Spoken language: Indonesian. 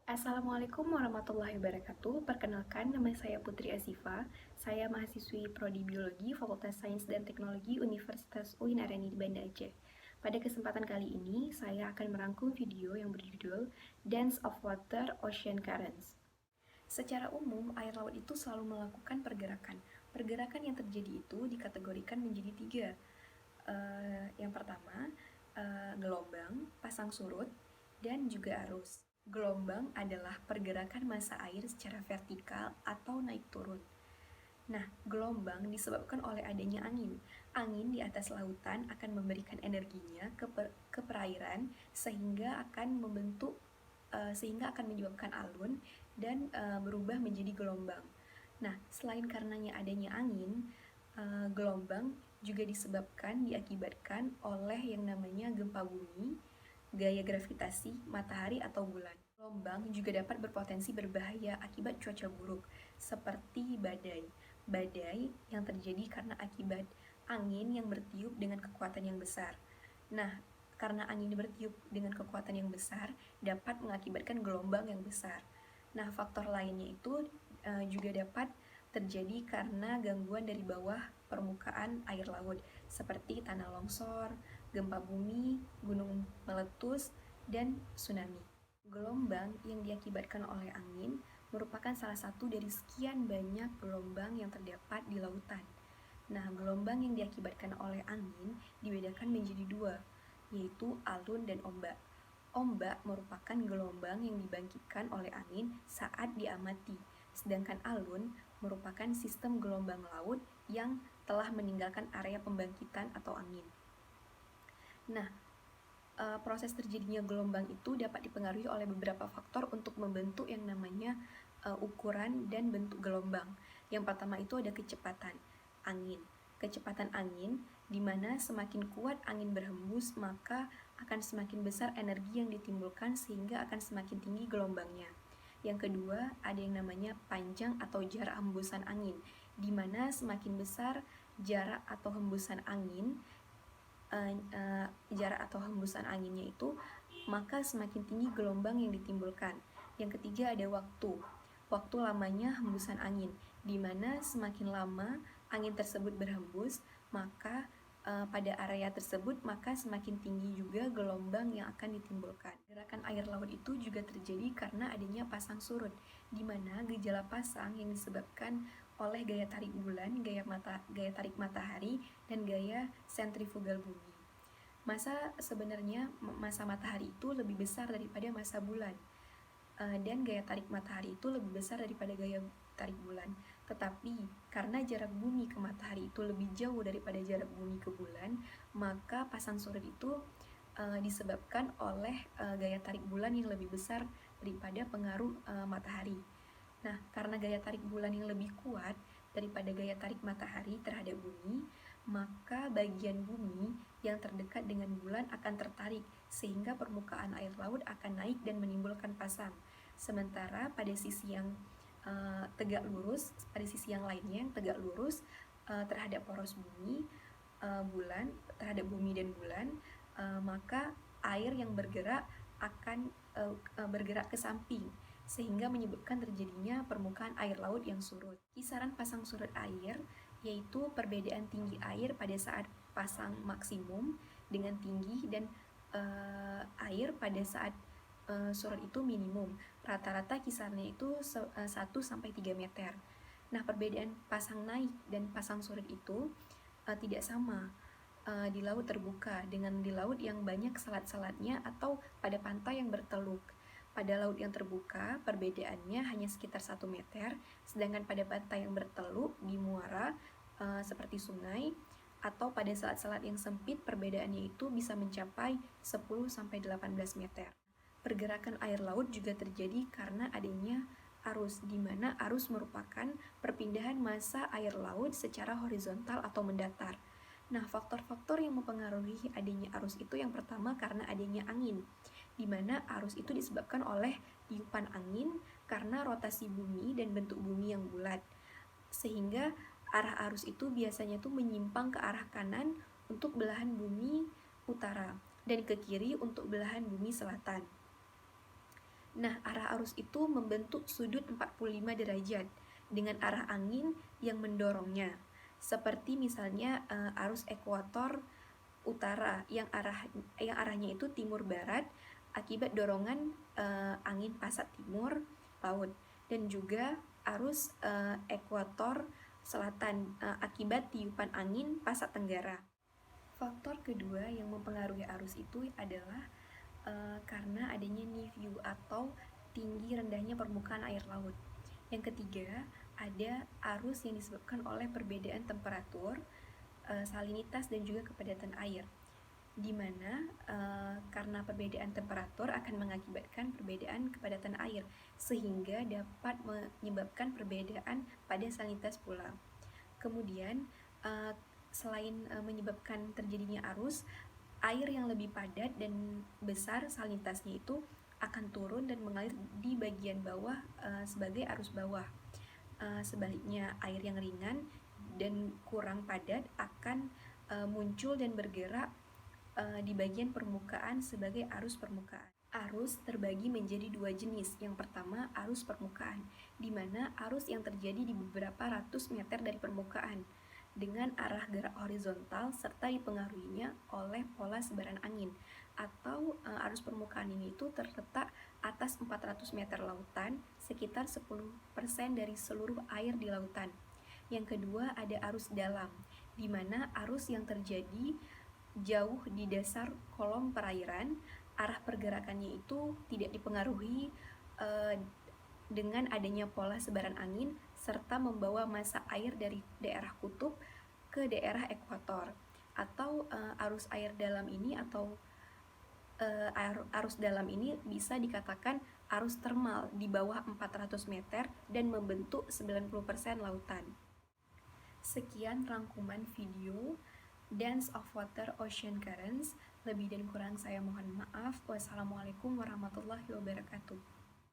Assalamualaikum warahmatullahi wabarakatuh. Perkenalkan, nama saya Putri Azifa. Saya mahasiswi Prodi Biologi Fakultas Sains dan Teknologi Universitas UIN Areni di Banda Aceh. Pada kesempatan kali ini, saya akan merangkum video yang berjudul Dance of Water Ocean Currents. Secara umum, air laut itu selalu melakukan pergerakan. Pergerakan yang terjadi itu dikategorikan menjadi tiga. Yang pertama, gelombang, pasang surut, dan juga arus. Gelombang adalah pergerakan massa air secara vertikal atau naik turun. Nah, gelombang disebabkan oleh adanya angin. Angin di atas lautan akan memberikan energinya ke perairan sehingga akan menyebabkan alun dan berubah menjadi gelombang. Nah, selain karenanya adanya angin, gelombang juga diakibatkan oleh yang namanya gempa bumi, gaya gravitasi, matahari atau bulan. Gelombang juga dapat berpotensi berbahaya akibat cuaca buruk, seperti badai. Badai yang terjadi karena akibat angin yang bertiup dengan kekuatan yang besar. Nah, karena angin bertiup dengan kekuatan yang besar, dapat mengakibatkan gelombang yang besar. Nah, faktor lainnya itu juga dapat terjadi karena gangguan dari bawah permukaan air laut, seperti tanah longsor, gempa bumi, gunung meletus, dan tsunami. Gelombang yang diakibatkan oleh angin merupakan salah satu dari sekian banyak gelombang yang terdapat di lautan. Nah, gelombang yang diakibatkan oleh angin dibedakan menjadi dua, yaitu alun dan ombak. Ombak merupakan gelombang yang dibangkitkan oleh angin saat diamati, sedangkan alun merupakan sistem gelombang laut yang telah meninggalkan area pembangkitan atau angin. Nah, proses terjadinya gelombang itu dapat dipengaruhi oleh beberapa faktor untuk membentuk yang namanya ukuran dan bentuk gelombang. Yang pertama itu ada kecepatan angin. Kecepatan angin, di mana semakin kuat angin berhembus, maka akan semakin besar energi yang ditimbulkan sehingga akan semakin tinggi gelombangnya. Yang kedua, ada yang namanya panjang atau jarak hembusan angin, di mana semakin besar jarak atau hembusan angin, jarak atau hembusan anginnya itu, maka semakin tinggi gelombang yang ditimbulkan. Yang ketiga ada waktu lamanya hembusan angin, di mana semakin lama angin tersebut berhembus, maka pada area tersebut maka semakin tinggi juga gelombang yang akan ditimbulkan. Gerakan air laut itu juga terjadi karena adanya pasang surut, di mana gejala pasang yang disebabkan oleh gaya tarik bulan, gaya tarik matahari, dan gaya sentrifugal bumi. Masa matahari itu lebih besar daripada masa bulan, dan gaya tarik matahari itu lebih besar daripada gaya tarik bulan. Tetapi karena jarak bumi ke matahari itu lebih jauh daripada jarak bumi ke bulan, maka pasang surut itu disebabkan oleh gaya tarik bulan yang lebih besar daripada pengaruh matahari. Nah, karena gaya tarik bulan yang lebih kuat daripada gaya tarik matahari terhadap bumi, maka bagian bumi yang terdekat dengan bulan akan tertarik, sehingga permukaan air laut akan naik dan menimbulkan pasang. Sementara pada sisi yang lainnya yang tegak lurus terhadap poros bumi, terhadap bumi dan bulan, maka air yang bergerak akan bergerak ke samping, sehingga menyebabkan terjadinya permukaan air laut yang surut. Kisaran pasang surut air yaitu perbedaan tinggi air pada saat pasang maksimum dengan tinggi dan air pada saat surut itu minimum. Rata-rata kisarannya itu 1-3 meter. Nah, perbedaan pasang naik dan pasang surut itu tidak sama di laut terbuka dengan di laut yang banyak selat-selatnya atau pada pantai yang berteluk. Pada laut yang terbuka, perbedaannya hanya sekitar 1 meter, sedangkan pada pantai yang berteluk di muara seperti sungai atau pada selat-selat yang sempit, perbedaannya itu bisa mencapai 10-18 meter. Pergerakan air laut juga terjadi karena adanya arus, di mana arus merupakan perpindahan massa air laut secara horizontal atau mendatar. Nah, faktor-faktor yang mempengaruhi adanya arus itu yang pertama karena adanya angin, di mana arus itu disebabkan oleh tiupan angin karena rotasi bumi dan bentuk bumi yang bulat. Sehingga arah arus itu biasanya tuh menyimpang ke arah kanan untuk belahan bumi utara dan ke kiri untuk belahan bumi selatan. Nah, arah arus itu membentuk sudut 45 derajat dengan arah angin yang mendorongnya. Seperti misalnya arus ekuator utara yang arahnya itu timur barat akibat dorongan angin pasat timur laut, dan juga arus ekuator selatan akibat tiupan angin pasat tenggara. Faktor kedua yang mempengaruhi arus itu adalah karena adanya near view atau tinggi rendahnya permukaan air laut. Yang ketiga, ada arus yang disebabkan oleh perbedaan temperatur, salinitas, dan juga kepadatan air, di mana karena perbedaan temperatur akan mengakibatkan perbedaan kepadatan air, sehingga dapat menyebabkan perbedaan pada salinitas pula. Kemudian, selain menyebabkan terjadinya arus, air yang lebih padat dan besar salinitasnya itu akan turun dan mengalir di bagian bawah sebagai arus bawah. Sebaliknya, air yang ringan dan kurang padat akan muncul dan bergerak di bagian permukaan sebagai arus permukaan. Arus terbagi menjadi dua jenis. Yang pertama, arus permukaan, di mana arus yang terjadi di beberapa ratus meter dari permukaan dengan arah gerak horizontal serta dipengaruhinya oleh pola sebaran angin, atau arus permukaan ini itu terletak atas 400 meter lautan, sekitar 10% dari seluruh air di lautan. Yang kedua, ada arus dalam, di mana arus yang terjadi jauh di dasar kolom perairan, arah pergerakannya itu tidak dipengaruhi dengan adanya pola sebaran angin serta membawa massa air dari daerah kutub ke daerah ekuator. Atau arus air dalam ini atau arus dalam ini bisa dikatakan arus termal di bawah 400 meter dan membentuk 90% lautan. Sekian rangkuman video Dance of Water Ocean Currents. Lebih dan kurang saya mohon maaf. Wassalamualaikum warahmatullahi wabarakatuh.